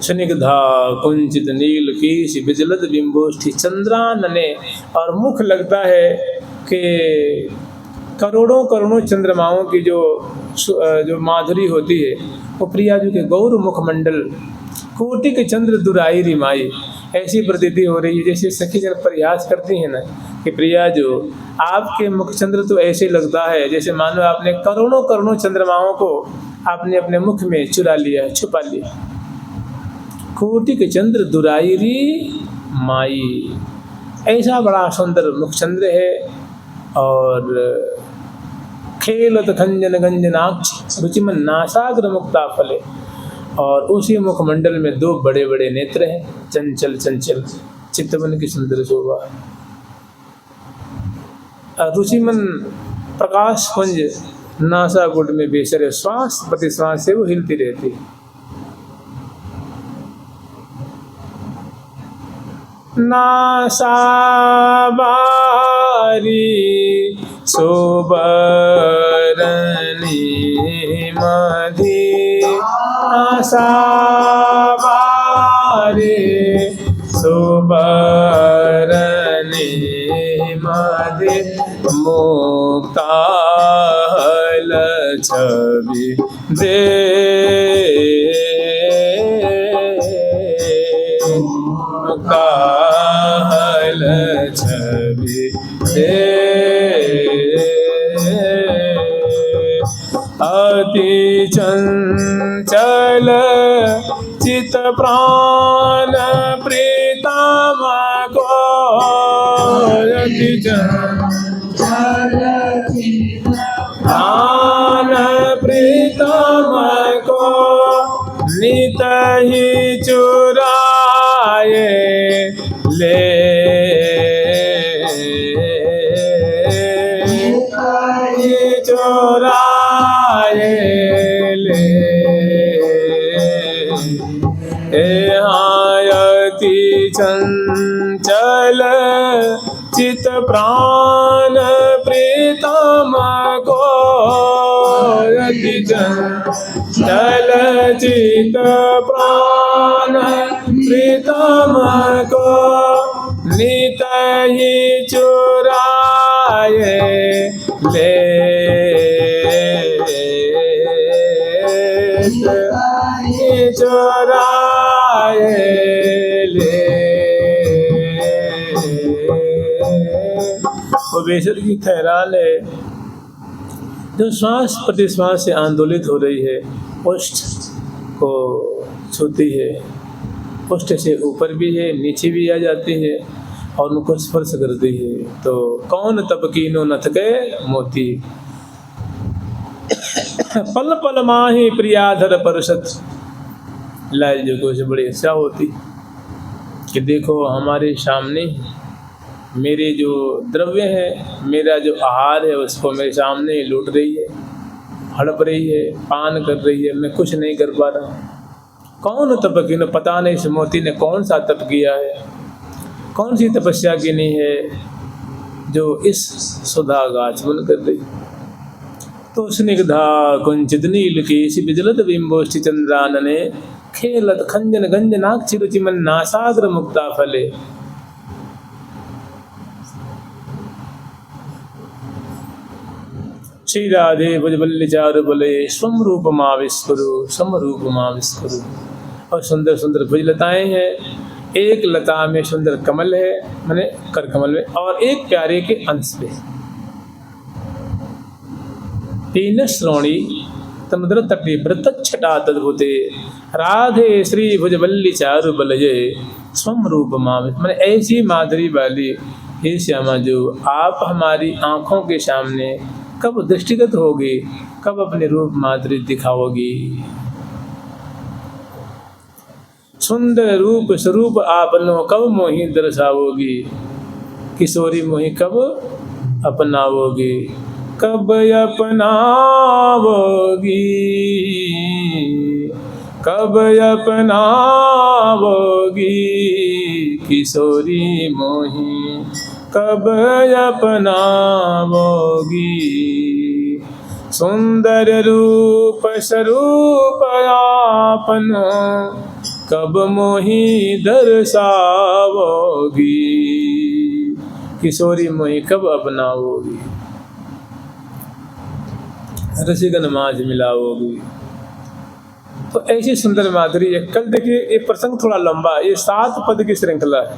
स्निग्धा कुंचित नील केशी विजलत बिंबोष्ठी चंद्रानने, और मुख लगता है कि करोड़ों करोड़ों चंद्रमाओं की जो माधुरी होती है वो प्रिया जी के गौर मुखमंडल, कोटि के चंद्र दुराई रिमाई, ऐसी प्रतीति हो रही है जैसे सखी जन प्रयास करती है ना कि प्रिया जो आपके मुख चंद्र तो ऐसे लगता है जैसे मानो आपने करोड़ों करोड़ों चंद्रमाओं को आपने अपने मुख में चुरा लिया, छुपा लिया। कोटि के चंद्र दुराई री माई, ऐसा बड़ा सुंदर मुख चंद्र है। और खेलत खंजन गंजनाक्ष रुचिमन नासाग्र मुक्ता फले, और उसी मुखमंडल में 2 बड़े बड़े नेत्र हैं, चंचल चंचल चित्तवन की सुंदर शोभा। रुचिमन प्रकाश पुंज नासा गुट में बेसर, श्वास प्रति श्वास से वो हिलती रहती है। नासा बारी सोबरनी मधी, नासा बारी सोबरनी मधी, मुक्ता हल छवि दे, काहल छवि दे। अति चंचल चित प्राण प्रीतम को, अति चंचल चित प्राण प्रीतम को, नित ही चुराए ले, चुराए ले। हायति चंचल चित प्राण प्रीतम को, यति चंचल चित प्राण प्रीतम को, नित ही चुराए ले, चुराए ले। वो बेसर की ठहराल है जो श्वास प्रति श्वास से आंदोलित हो रही है, ओष्ठ को छूती है, ओष्ठ से ऊपर भी है, नीचे भी आ जाती है और उनको स्पर्श करती है। तो कौन तब कीनो न थके मोती, पल पल माही प्रियाधर परसत। लाल जी को से बड़ी इच्छा होती कि देखो हमारे सामने मेरे जो द्रव्य है, मेरा जो आहार है, उसको मेरे सामने लूट रही है, हड़प रही है, पान कर रही है, मैं कुछ नहीं कर पा रहा। कौन तप की न, पता नहीं इस मोती ने कौन सा तप किया है, कौन सी तपस्या की नहीं है जो इस सुधा गाछ बन कर रही। तो स्निग्धा कुंचित नील केशि विजलत बिंबोष्टि चंद्रानने खेलत खंजन गंजनाक्षि रुचिमन नासाग्र मुक्ता फले। श्री राधे भुजबल्ली चारु बले स्वम रूप माविस्कुरु, सम रूप माविस्कुरु। और सुंदर सुंदर भुज लताएं हैं, एक लता में सुंदर कमल है, माने कर कमल में, और एक प्यारे के अंश पे। तीन श्रोणी तमुद्र तटे व्रत छटा तद्भुते राधे श्री भुजबल्ली चारु बलये स्वम रूप माविस। माने ऐसी माधुरी वाली हे श्यामा जो आप हमारी आंखों के सामने कब दृष्टिगत होगी, कब अपने रूप माधुरी दिखाओगी। सुंदर रूप स्वरूप आपनो कब मोहि दर्शाओगी, किशोरी मोहि कब अपनाओगी, कब अपनाओगी, कब अपनाओगी, किशोरी मोहि कब अपनाओगी। सुंदर रूप स्वरूप आपनो कब मोहि दर्शाओगी, किशोरी मोहि कब अपनाओगी, रसिकन माझ मिलाओगी। तो ऐसी सुंदर माधुरी है। कल देखिए ये प्रसंग थोड़ा लंबा, ये 7 पद की श्रृंखला है,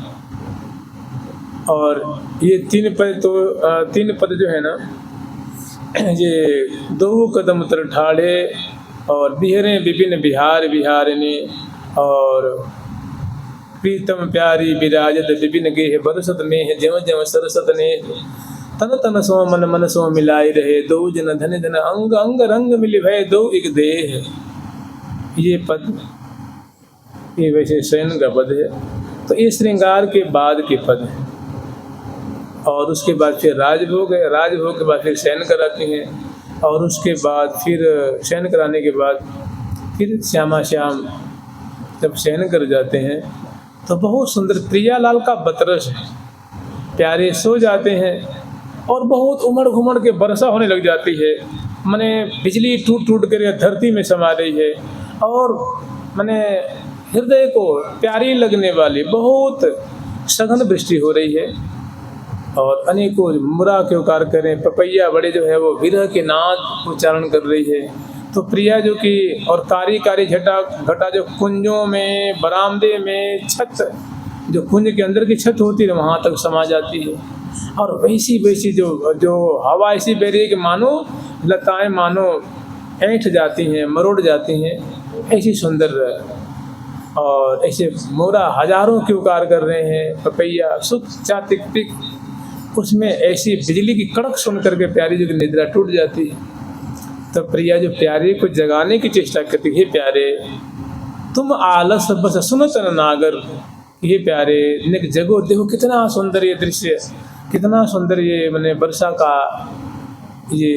और ये 3 पद तो 3 पद जो है ना, ये 2 कदम उतर ठाड़े और बिहरे विपिन बिहार बिहारिनी, और प्रीतम प्यारी विराजत विपिन गेह बरसत में जम जम सरसत ने तन तन सो मन मन सो मिलाई रहे, दो जन धन धन अंग अंग रंग मिली भय दो एक देह। ये पद ये वैसे शयन का पद है, तो ये श्रृंगार के बाद के पद है। और उसके बाद फिर राजभोग है, राजभोग के बाद फिर शयन कराती हैं, और उसके बाद फिर शयन कराने के बाद फिर श्यामा श्याम जब शयन कर जाते हैं तो बहुत सुंदर प्रियालाल का बतरस है, प्यारे सो जाते हैं और बहुत उमड़ घुमड़ के वर्षा होने लग जाती है। माने बिजली टूट टूट कर धरती में समा रही है, और माने हृदय को प्यारी लगने वाली बहुत सघन वृष्टि हो रही है, और अनेकों मुरा के उकार करें पपैया बड़े जो है वो विरह के नाद उच्चारण कर रही है। तो प्रिया जो कि और कारी कारी घटा जो कुंजों में, बरामदे में, छत जो कुंज के अंदर की छत होती है वहाँ तक समा जाती है, और वैसी वैसी जो हवा ऐसी बह रही है कि मानो लताएं मानो ऐंठ जाती हैं, मरोड़ जाती हैं, ऐसी सुंदर। और ऐसे मोरा हजारों के उकार कर रहे हैं, पपैया सुख चातिक पिक, उसमें ऐसी बिजली की कड़क सुन करके प्यारी जो की निद्रा टूट जाती है। तो प्रिया जो प्यारे को जगाने की चेष्टा करती है, प्यारे तुम आलस बस सुनत न नागर, ये प्यारे निक जगो, देखो कितना सुंदर ये दृश्य, कितना सुंदर ये मैंने वर्षा का ये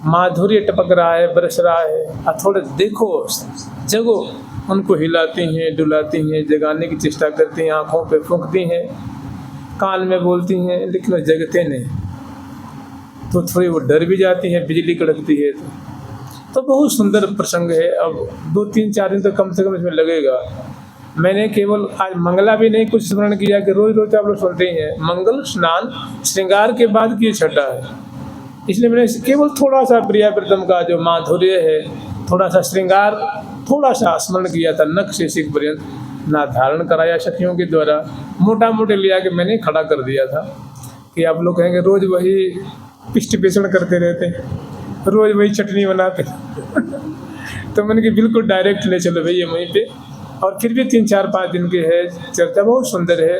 माधुर्य टपक रहा है, बरस रहा है। और थोड़े देखो जगो, उनको हिलाती हैं, डुलाती हैं, जगाने की चेष्टा करती हैं, आँखों पे फूंकती हैं, कान में बोलती हैं, लेकिन जगते नहीं। तो थोड़ी वो डर भी जाती हैं, बिजली कड़कती है तो बहुत सुंदर प्रसंग है। अब 2-3-4 दिन तो कम से कम इसमें लगेगा। मैंने केवल आज मंगला भी नहीं कुछ स्मरण किया कि रोज रोज आप लोग सुनते ही हैं, मंगल स्नान श्रृंगार के बाद की छठा है, इसलिए मैंने केवल थोड़ा सा प्रिया प्रीतम का जो माधुर्य है, थोड़ा सा श्रृंगार, थोड़ा सा स्मरण किया था, नख से सिख पर्यंत ना धारण कराया सखियों के द्वारा, मोटा मोटे लिया कि मैंने खड़ा कर दिया था कि आप लोग कहेंगे रोज वही पिष्ट पेषण करते रहते हैं, रोज वही चटनी बनाते तो मैंने कि बिल्कुल डायरेक्ट ले चलो भैया वहीं पे। और फिर भी 3-4-5 दिन की है चर्चा, बहुत सुंदर है।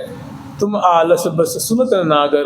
तुम आलस बस सुनत नागर,